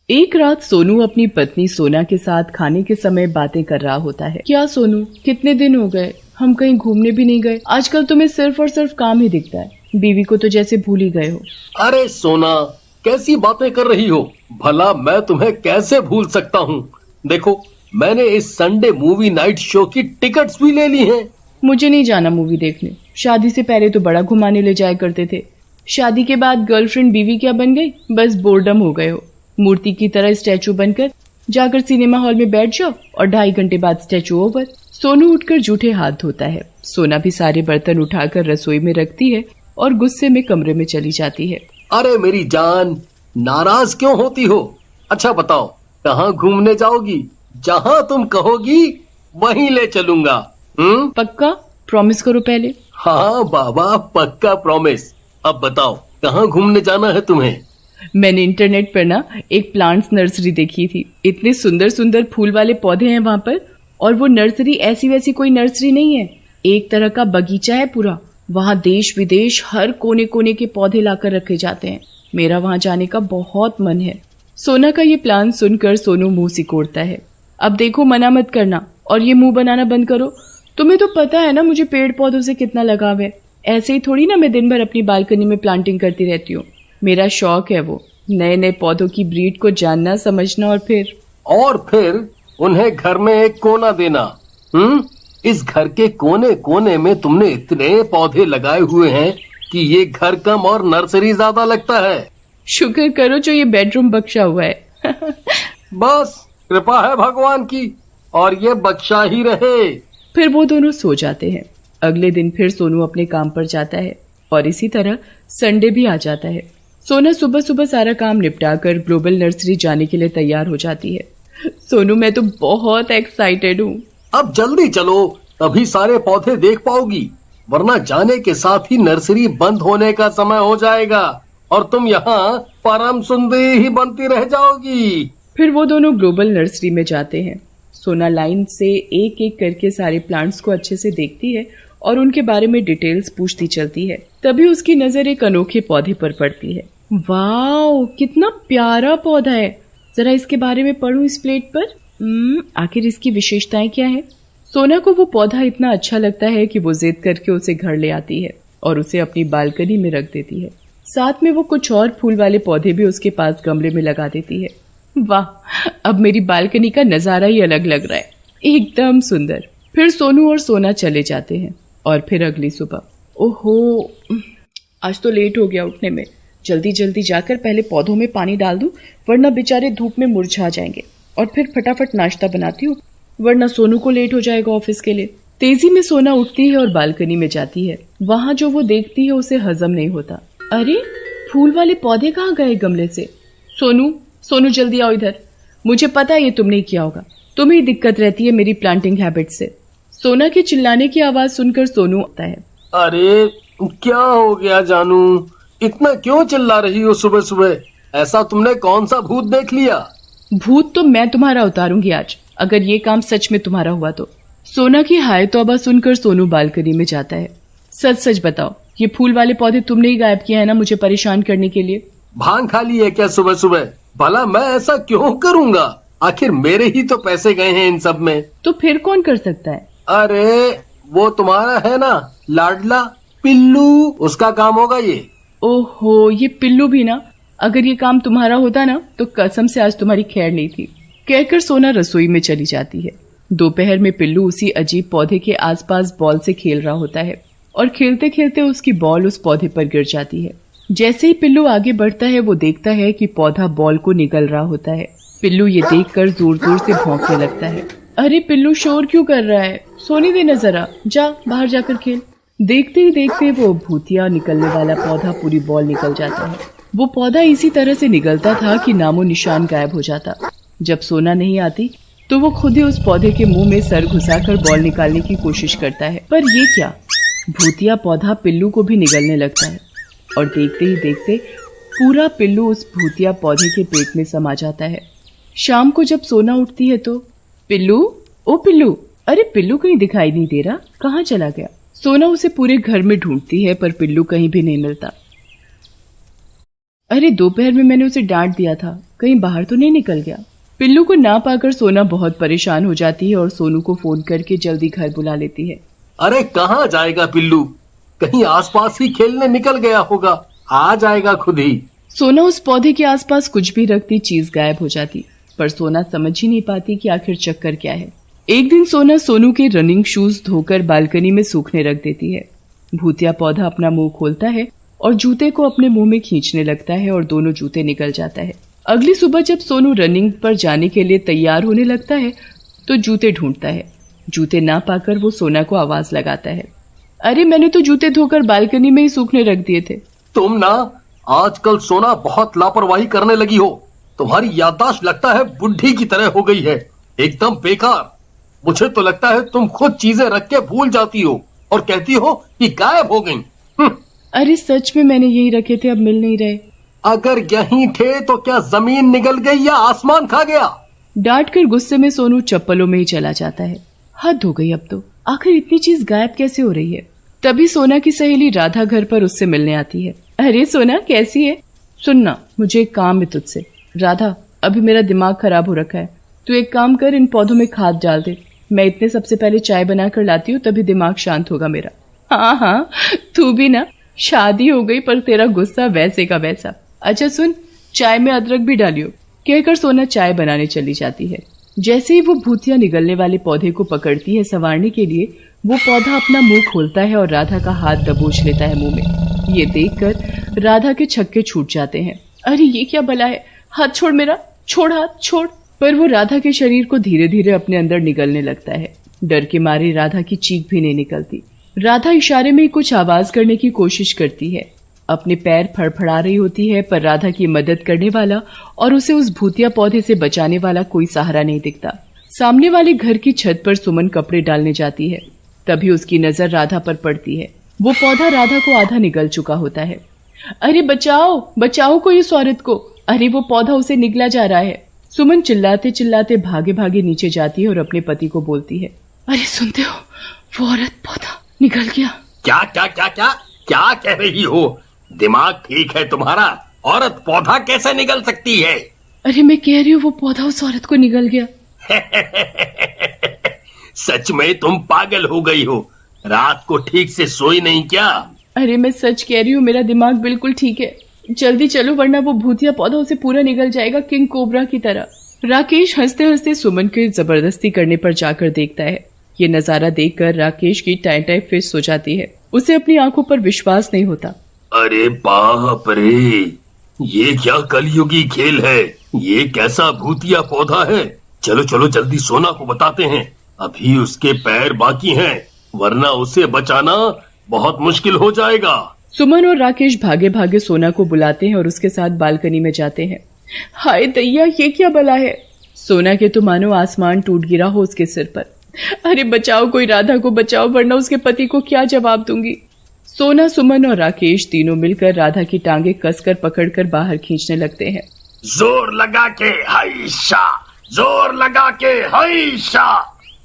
एक रात सोनू अपनी पत्नी सोना के साथ खाने के समय बातें कर रहा होता है। क्या सोनू, कितने दिन हो गए, हम कहीं घूमने भी नहीं गए। आजकल तुम्हें सिर्फ और सिर्फ काम ही दिखता है। बीवी को तो जैसे भूल ही गए हो। अरे सोना, कैसी बातें कर रही हो? भला मैं तुम्हें कैसे भूल सकता हूँ। देखो, मैंने इस संडे मूवी नाइट शो की टिकट्स भी ले ली हैं। मुझे नहीं जाना मूवी देखने। शादी से पहले तो बड़ा घुमाने ले जाया करते थे। शादी के बाद गर्लफ्रेंड बीवी क्या बन गई, बस बोर्डम हो गए हो। मूर्ति की तरह स्टैचू बनकर जाकर सिनेमा हॉल में बैठ जाओ और 2.5 घंटे बाद स्टैचू ओवर। सोनू उठकर जूठे हाथ धोता है। सोना भी सारे बर्तन उठाकर रसोई में रखती है और गुस्से में कमरे में चली जाती है। अरे मेरी जान, नाराज क्यों होती हो? अच्छा बताओ, कहाँ घूमने जाओगी? जहाँ तुम कहोगी वहीं ले चलूंगा। पक्का? प्रॉमिस करो पहले। हाँ बाबा, पक्का प्रॉमिस। अब बताओ, कहाँ घूमने जाना है तुम्हें? मैंने इंटरनेट पर ना एक प्लांट्स नर्सरी देखी थी। इतने सुंदर सुंदर फूल वाले पौधे हैं वहाँ पर। और वो नर्सरी ऐसी वैसी कोई नर्सरी नहीं है, एक तरह का बगीचा है पूरा। वहाँ देश विदेश हर कोने कोने के पौधे लाकर रखे जाते हैं। मेरा वहाँ जाने का बहुत मन है। सोना का ये प्लान सुनकर सोनू मुंह सिकोड़ता है। अब देखो, मना मत करना और ये मुंह बनाना बंद करो। तुम्हें तो पता है ना मुझे पेड़ पौधों से कितना लगाव है। ऐसे ही थोड़ी ना मैं दिन भर अपनी बालकनी में प्लांटिंग करती रहती हूँ। मेरा शौक है वो नए नए पौधों की ब्रीड को जानना, समझना और फिर उन्हें घर में एक कोना देना। इस घर के कोने कोने में तुमने इतने पौधे लगाए हुए हैं कि ये घर कम और नर्सरी ज्यादा लगता है। शुक्र करो जो ये बेडरूम बख्शा हुआ है। बस कृपा है भगवान की, और ये बख्शा ही रहे। फिर वो दोनों सो जाते हैं। अगले दिन फिर सोनू अपने काम पर जाता है और इसी तरह संडे भी आ जाता है। सोना सुबह सुबह सारा काम निपटा कर ग्लोबल नर्सरी जाने के लिए तैयार हो जाती है। सोनू, मैं तो बहुत एक्साइटेड हूँ। अब जल्दी चलो, तभी सारे पौधे देख पाओगी, वरना जाने के साथ ही नर्सरी बंद होने का समय हो जाएगा और तुम यहाँ परम सुंदरी ही बनती रह जाओगी। फिर वो दोनों ग्लोबल नर्सरी में जाते हैं। सोना लाइन से एक एक करके सारे प्लांट्स को अच्छे से देखती है और उनके बारे में डिटेल्स पूछती चलती है। तभी उसकी नजर एक अनोखे पौधे पर पड़ती है। वाओ, कितना प्यारा पौधा है। जरा इसके बारे में पढ़ूं इस प्लेट पर। आखिर इसकी विशेषताएं क्या है? सोना को वो पौधा इतना अच्छा लगता है कि वो जिद करके उसे घर ले आती है और उसे अपनी बालकनी में रख देती है। साथ में वो कुछ और फूल वाले पौधे भी उसके पास गमले में लगा देती है। वाह, अब मेरी बालकनी का नजारा ही अलग लग रहा है, एकदम सुंदर। फिर सोनू और सोना चले जाते हैं और फिर अगली सुबह, ओहो, आज तो लेट हो गया उठने में। जल्दी जल्दी जाकर पहले पौधों में पानी डाल दूं, वरना बेचारे धूप में मुरझा जाएंगे। और फिर फटाफट नाश्ता बनाती हूँ, वरना सोनू को लेट हो जाएगा ऑफिस के लिए। तेजी में सोना उठती है और बालकनी में जाती है। वहाँ जो वो देखती है उसे हजम नहीं होता। अरे, फूल वाले पौधे कहाँ गए गमले से? सोनू, सोनू जल्दी आओ इधर। मुझे पता है ये तुम नहीं किया होगा, तुम्हें दिक्कत रहती है मेरी प्लांटिंग हैबिट से। सोना के चिल्लाने की आवाज सुनकर सोनू आता है। अरे क्या हो गया जानू, इतना क्यों चिल्ला रही हो सुबह सुबह? ऐसा तुमने कौन सा भूत देख लिया? भूत तो मैं तुम्हारा उतारूंगी आज, अगर ये काम सच में तुम्हारा हुआ तो। सोना की हाय तौबा सुनकर सोनू बालकनी में जाता है। सच सच बताओ, ये फूल वाले पौधे तुमने ही गायब किया है ना मुझे परेशान करने के लिए? भांग खा ली है क्या सुबह सुबह? भला मैं ऐसा क्यों करूंगा? आखिर मेरे ही तो पैसे गए हैं इन सब में। तो फिर कौन कर सकता है? अरे वो तुम्हारा है ना लाडला पिल्लू, उसका काम होगा ये। ओहो, ये पिल्लू भी ना? अगर ये काम तुम्हारा होता ना तो कसम से आज तुम्हारी खैर नहीं थी। कहकर सोना रसोई में चली जाती है। दोपहर में पिल्लू उसी अजीब पौधे के आसपास बॉल से खेल रहा होता है और खेलते खेलते उसकी बॉल उस पौधे पर गिर जाती है। जैसे ही पिल्लू आगे बढ़ता है वो देखता है कि पौधा बॉल को निगल रहा होता है। पिल्लू ये देखकर जोर जोर से भौंकने लगता है। अरे पिल्लू, शोर क्यों कर रहा है? सोने देना जरा, जा बाहर जाकर खेल। देखते ही देखते वो भूतिया निकलने वाला पौधा पूरी बॉल निकल जाता है। वो पौधा इसी तरह से निकलता था कि नामो निशान गायब हो जाता। जब सोना नहीं आती तो वो खुद ही उस पौधे के मुंह में सर घुसाकर बॉल निकालने की कोशिश करता है, पर ये क्या, भूतिया पौधा पिल्लू को भी निगलने लगता है और देखते ही देखते पूरा पिल्लू उस भूतिया पौधे के पेट में समा जाता है। शाम को जब सोना उठती है तो पिल्लू, ओ पिल्लू, अरे पिल्लू कहीं दिखाई नहीं दे रहा, कहाँ चला गया? सोना उसे पूरे घर में ढूंढती है पर पिल्लू कहीं भी नहीं मिलता। अरे दोपहर में मैंने उसे डांट दिया था, कहीं बाहर तो नहीं निकल गया। पिल्लू को ना पाकर सोना बहुत परेशान हो जाती है और सोनू को फोन करके जल्दी घर बुला लेती है। अरे कहाँ जाएगा पिल्लू, कहीं आसपास ही खेलने निकल गया होगा, आ जाएगा खुद ही। सोना उस पौधे के आसपास कुछ भी रखती चीज गायब हो जाती, पर सोना समझ ही नहीं पाती कि आखिर चक्कर क्या है। एक दिन सोना सोनू के रनिंग शूज धोकर बालकनी में सूखने रख देती है। भूतिया पौधा अपना मुंह खोलता है और जूते को अपने मुंह में खींचने लगता है और दोनों जूते निकल जाता है। अगली सुबह जब सोनू रनिंग पर जाने के लिए तैयार होने लगता है तो जूते ढूंढता है। जूते ना पाकर वो सोना को आवाज लगाता है, अरे मैंने तो जूते धोकर बालकनी में ही सूखने रख दिए थे। तुम ना आजकल सोना बहुत लापरवाही करने लगी हो, तुम्हारी याददाश्त लगता है बुढ़ी की तरह हो गई है, एकदम बेकार। मुझे तो लगता है तुम खुद चीजें रख के भूल जाती हो और कहती हो कि गायब हो गई। अरे सच में मैंने यही रखे थे, अब मिल नहीं रहे। अगर यहीं थे तो क्या जमीन निगल गई या आसमान खा गया? डांट कर गुस्से में सोनू चप्पलों में ही चला जाता है। हद हो गई अब तो, आखिर इतनी चीज गायब कैसे हो रही है। तभी सोना की सहेली राधा घर पर उससे मिलने आती है। अरे सोना कैसी है, सुनना मुझे एक काम है तुझसे। राधा अभी मेरा दिमाग खराब हो रखा है, तू एक काम कर, इन पौधों में खाद डाल दे। मैं इतने सबसे पहले चाय बना कर लाती हूँ, तभी दिमाग शांत होगा मेरा। हाँ हाँ तू भी ना, शादी हो गई पर तेरा गुस्सा वैसे का वैसा। अच्छा सुन, चाय में अदरक भी डालियो। कहकर सोना चाय बनाने चली जाती है। जैसे ही वो भूतिया निगलने वाले पौधे को पकड़ती है संवारने के लिए, वो पौधा अपना मुंह खोलता है और राधा का हाथ दबोच लेता है मुंह में। ये देखकर राधा के छक्के छूट जाते हैं। अरे ये क्या भला है, हाथ छोड़ मेरा, छोड़ हाथ छोड़। पर वो राधा के शरीर को धीरे धीरे अपने अंदर निगलने लगता है। डर के मारे राधा की चीख भी नहीं निकलती। राधा इशारे में कुछ आवाज करने की कोशिश करती है, अपने पैर फड़फड़ा रही होती है, पर राधा की मदद करने वाला और उसे उस भूतिया पौधे से बचाने वाला कोई सहारा नहीं दिखता। सामने वाले घर की छत पर सुमन कपड़े डालने जाती है, तभी उसकी नजर राधा पर पड़ती है। वो पौधा राधा को आधा निगल चुका होता है। अरे बचाओ बचाओ कोई इस औरत को, अरे वो पौधा उसे निगला जा रहा है। सुमन चिल्लाते चिल्लाते भागे भागे नीचे जाती है और अपने पति को बोलती है, अरे सुनते हो, वो औरत पौधा निगल गया। क्या क्या क्या क्या क्या कह रही हो? दिमाग ठीक है तुम्हारा? औरत पौधा कैसे निगल सकती है? अरे मैं कह रही हूँ वो पौधा उस औरत को निगल गया। सच में तुम पागल हो गई हो, रात को ठीक से सोई नहीं क्या? अरे मैं सच कह रही हूँ, मेरा दिमाग बिल्कुल ठीक है। जल्दी चलो वरना वो भूतिया पौधा उसे पूरा निगल जाएगा, किंग कोबरा की तरह। राकेश हंसते हंसते सुमन के जबरदस्ती करने पर जाकर देखता है। ये नजारा देखकर राकेश की टाई टाई फिश हो जाती है। उसे अपनी आंखों पर विश्वास नहीं होता। अरे बाप रे, ये क्या कलयुगी खेल है? ये कैसा भूतिया पौधा है? चलो चलो जल्दी सोना को बताते हैं, अभी उसके पैर बाकी हैं, वरना उसे बचाना बहुत मुश्किल हो जाएगा। सुमन और राकेश भागे भागे सोना को बुलाते हैं और उसके साथ बालकनी में जाते हैं। हाय दैया, ये क्या बला है? सोना के तो मानो आसमान टूट गिरा हो उसके सिर पर। अरे बचाओ कोई, राधा को बचाओ, वरना उसके पति को क्या जवाब दूंगी। सोना, सुमन और राकेश तीनों मिलकर राधा की टांगे कसकर पकड़कर बाहर खींचने लगते हैं। जोर लगा के हाइशा, जोर लगा के हाइशा।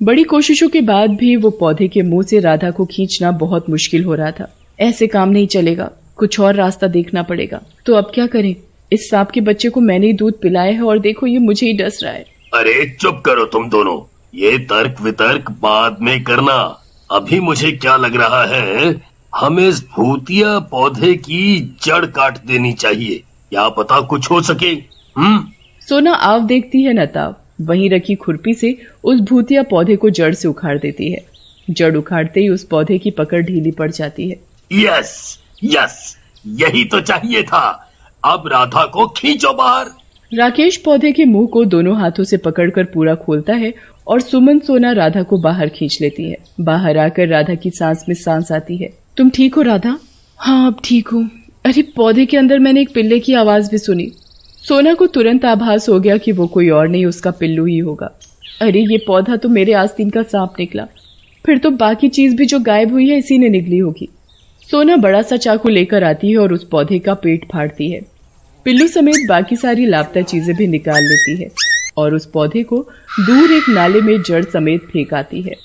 बड़ी कोशिशों के बाद भी वो पौधे के मुंह से राधा को खींचना बहुत मुश्किल हो रहा था। ऐसे काम नहीं चलेगा, कुछ और रास्ता देखना पड़ेगा। तो अब क्या करें? इस सांप के बच्चे को मैंने ही दूध पिलाया है और देखो ये मुझे ही डस रहा है। अरे चुप करो तुम दोनों, ये तर्क वितर्क बाद में करना। अभी मुझे क्या लग रहा है, हमें इस भूतिया पौधे की जड़ काट देनी चाहिए, क्या पता कुछ हो सके। सोना आव देखती है नताव, वहीं रखी खुरपी से उस भूतिया पौधे को जड़ से उखाड़ देती है। जड़ उखाड़ते ही उस पौधे की पकड़ ढीली पड़ जाती है। यस यस, यही तो चाहिए था। अब राधा को खींचो बाहर। राकेश पौधे के मुंह को दोनों हाथों से पकड़कर पूरा खोलता है और सुमन, सोना राधा को बाहर खींच लेती है। बाहर आकर राधा की सांस में सांस आती है। तुम ठीक हो राधा? हाँ अब ठीक हूँ। अरे पौधे के अंदर मैंने एक पिल्ले की आवाज भी सुनी। सोना को तुरंत आभास हो गया कि वो कोई और नहीं, उसका पिल्लू ही होगा। अरे ये पौधा तो मेरे आस्तीन का सांप निकला, फिर तो बाकी चीज भी जो गायब हुई है इसी ने निकली होगी। सोना बड़ा सा चाकू लेकर आती है और उस पौधे का पेट फाड़ती है। पिल्लू समेत बाकी सारी लापता चीजें भी निकाल लेती है और उस पौधे को दूर एक नाले में जड़ समेत फेंक आती है।